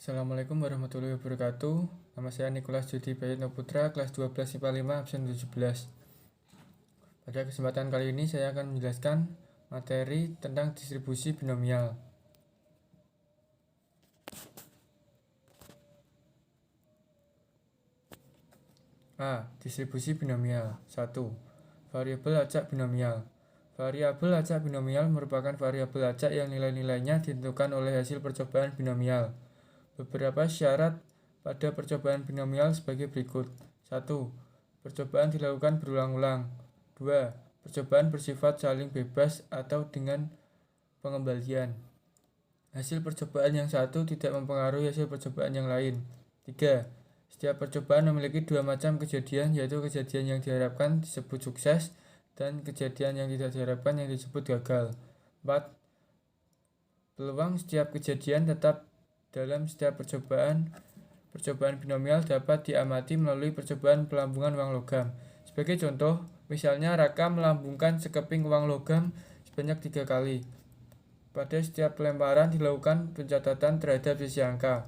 Assalamualaikum warahmatullahi wabarakatuh. Nama saya Nikolas Judi Bayitno Putra, kelas 12 IPA 5, absen 17. Pada kesempatan kali ini saya akan menjelaskan materi tentang distribusi binomial. A. Distribusi binomial. 1. Variabel acak binomial. Variabel acak binomial merupakan variabel acak yang nilai-nilainya ditentukan oleh hasil percobaan binomial. Beberapa syarat pada percobaan binomial sebagai berikut. 1. Percobaan dilakukan berulang-ulang. 2. Percobaan bersifat saling bebas atau dengan pengembalian. Hasil percobaan yang satu tidak mempengaruhi hasil percobaan yang lain. 3. Setiap percobaan memiliki dua macam kejadian, yaitu kejadian yang diharapkan disebut sukses dan kejadian yang tidak diharapkan yang disebut gagal. 4. Peluang setiap kejadian tetap dalam setiap percobaan binomial dapat diamati melalui percobaan pelambungan uang logam. Sebagai contoh, misalnya Raka melambungkan sekeping uang logam sebanyak 3 kali. Pada setiap pelemparan dilakukan pencatatan terhadap sisi angka.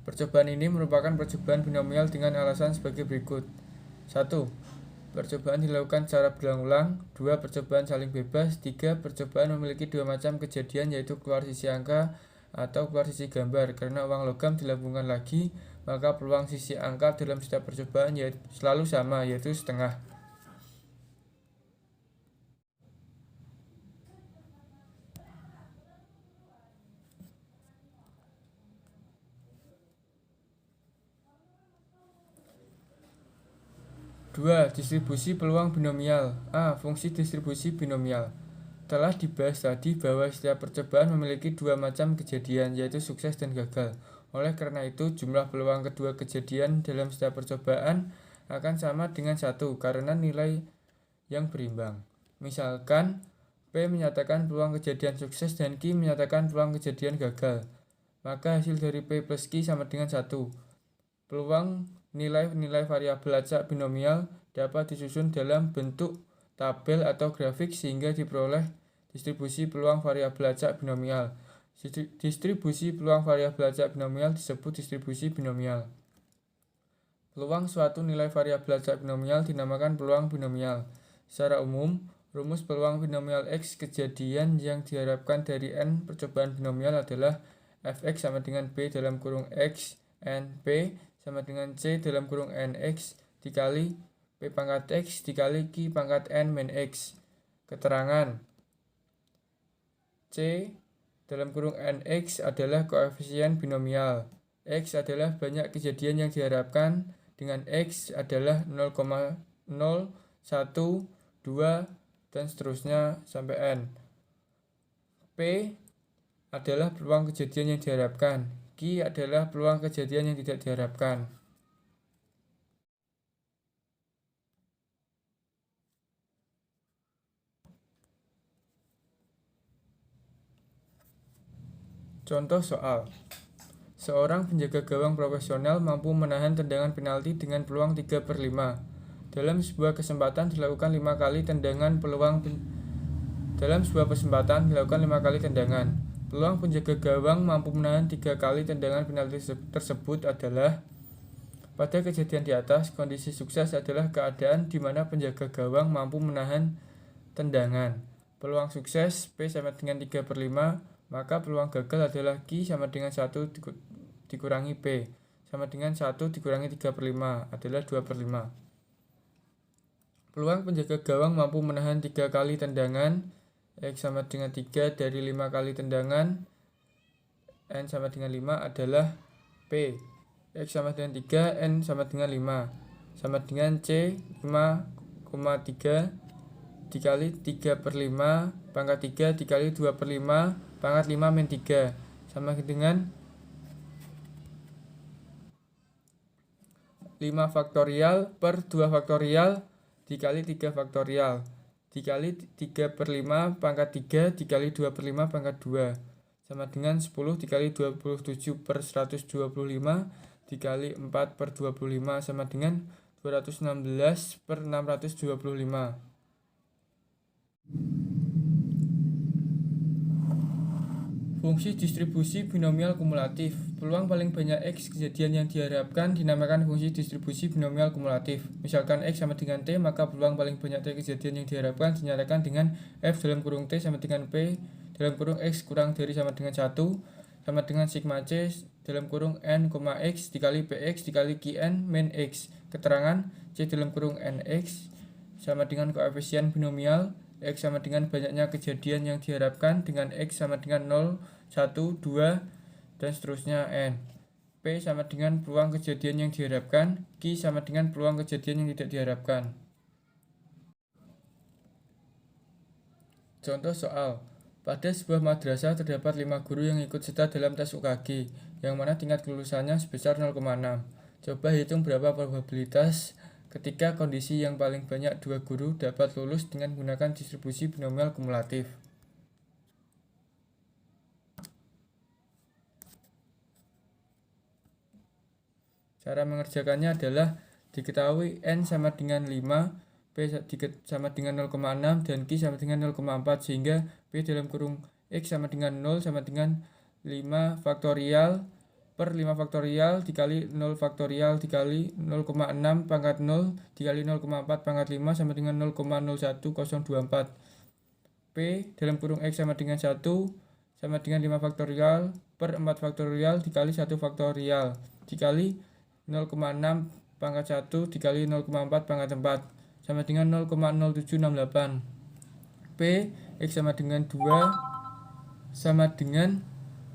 Percobaan ini merupakan percobaan binomial dengan alasan sebagai berikut. 1. Percobaan dilakukan secara berulang-ulang. 2. Percobaan saling bebas. 3. Percobaan memiliki dua macam kejadian, yaitu keluar sisi angka atau keluar sisi gambar. Karena uang logam dilambungkan lagi, maka peluang sisi angka dalam setiap percobaan selalu sama, yaitu setengah. Dua. Distribusi peluang binomial. A. Fungsi distribusi binomial. Telah dibahas tadi bahwa setiap percobaan memiliki dua macam kejadian, yaitu sukses dan gagal. Oleh karena itu, jumlah peluang kedua kejadian dalam setiap percobaan akan sama dengan 1 karena nilai yang berimbang. Misalkan, P menyatakan peluang kejadian sukses dan Q menyatakan peluang kejadian gagal. Maka hasil dari P plus Q sama dengan 1. Peluang nilai-nilai variabel acak binomial dapat disusun dalam bentuk tabel atau grafik sehingga diperoleh distribusi peluang variabel acak binomial. Distribusi peluang variabel acak binomial disebut distribusi binomial. Peluang suatu nilai variabel acak binomial dinamakan peluang binomial. Secara umum, rumus peluang binomial X kejadian yang diharapkan dari N percobaan binomial adalah Fx sama dengan B dalam kurung X N P sama dengan C dalam kurung NX dikali P pangkat X dikali Q pangkat N min X. Keterangan C dalam kurung NX adalah koefisien binomial. X adalah banyak kejadian yang diharapkan dengan X adalah 0,0, 1, 2, dan seterusnya sampai N. P adalah peluang kejadian yang diharapkan. Q adalah peluang kejadian yang tidak diharapkan. Contoh soal. Seorang penjaga gawang profesional mampu menahan tendangan penalti dengan peluang 3/5. Dalam sebuah kesempatan dilakukan 5 kali tendangan Dalam sebuah kesempatan dilakukan 5 kali tendangan. Peluang penjaga gawang mampu menahan 3 kali tendangan penalti tersebut adalah. Pada kejadian di atas, kondisi sukses adalah keadaan di mana penjaga gawang mampu menahan tendangan. Peluang sukses P sama dengan 3/5, maka peluang gagal adalah Q sama dengan 1 dikurangi P sama dengan 1 dikurangi 3/5 adalah 2/5. Peluang penjaga gawang mampu menahan 3 kali tendangan. X sama dengan 3 dari 5 kali tendangan. N sama dengan 5 adalah P. X sama dengan 3, N sama dengan 5. Sama dengan C 5,3 dikali 3/5 pangkat 3 dikali 2/5 pangkat 5 min 3 sama dengan 5 faktorial per 2 faktorial dikali 3 faktorial dikali 3/5 pangkat 3 dikali 2/5 pangkat 2 sama dengan 10 dikali 27/125 dikali 4/25 sama dengan 216/625. Fungsi distribusi binomial kumulatif. Peluang paling banyak X kejadian yang diharapkan dinamakan fungsi distribusi binomial kumulatif. Misalkan X sama dengan T, maka peluang paling banyak T kejadian yang diharapkan dinyatakan dengan F dalam kurung T sama dengan P dalam kurung X kurang dari sama dengan 1 sama dengan sigma C dalam kurung N, X dikali PX dikali QN min X. Keterangan C dalam kurung NX sama dengan koefisien binomial, X sama dengan banyaknya kejadian yang diharapkan dengan X sama dengan 0, 1, 2, dan seterusnya N. P sama dengan peluang kejadian yang diharapkan, Q sama dengan peluang kejadian yang tidak diharapkan. Contoh soal. Pada sebuah madrasah terdapat 5 guru yang ikut serta dalam tes UKG, yang mana tingkat kelulusannya sebesar 0,6. Coba hitung berapa probabilitas ketika kondisi yang paling banyak 2 guru dapat lulus dengan menggunakan distribusi binomial kumulatif. Cara mengerjakannya adalah diketahui N sama dengan 5, P sama dengan 0,6, dan Q sama dengan 0,4, sehingga P dalam kurung X sama dengan 0 sama dengan 5 faktorial per 5 faktorial dikali 0 faktorial dikali 0,6 pangkat 0 dikali 0,4 pangkat 5 sama dengan 0,01024. P dalam kurung X sama dengan 1 sama dengan 5 faktorial per 4 faktorial dikali 1 faktorial dikali 0,6 pangkat 1 dikali 0,4 pangkat 4 sama dengan 0,0768. P X sama dengan 2 sama dengan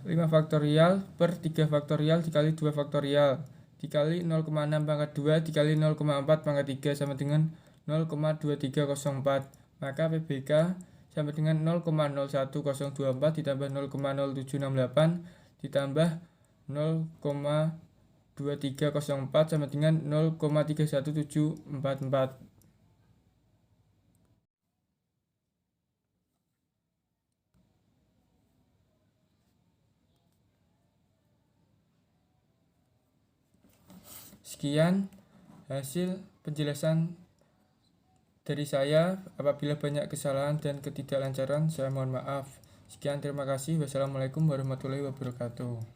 5 faktorial per 3 faktorial dikali 2 faktorial dikali 0,6 pangkat 2 dikali 0,4 pangkat 3 sama dengan 0,2304. Maka PBK sama dengan 0,01024 ditambah 0,0768 ditambah 0,2304 sama dengan 0,31744. Sekian hasil penjelasan dari saya. Apabila banyak kesalahan dan ketidaklancaran, saya mohon maaf. Sekian, terima kasih. Wassalamualaikum warahmatullahi wabarakatuh.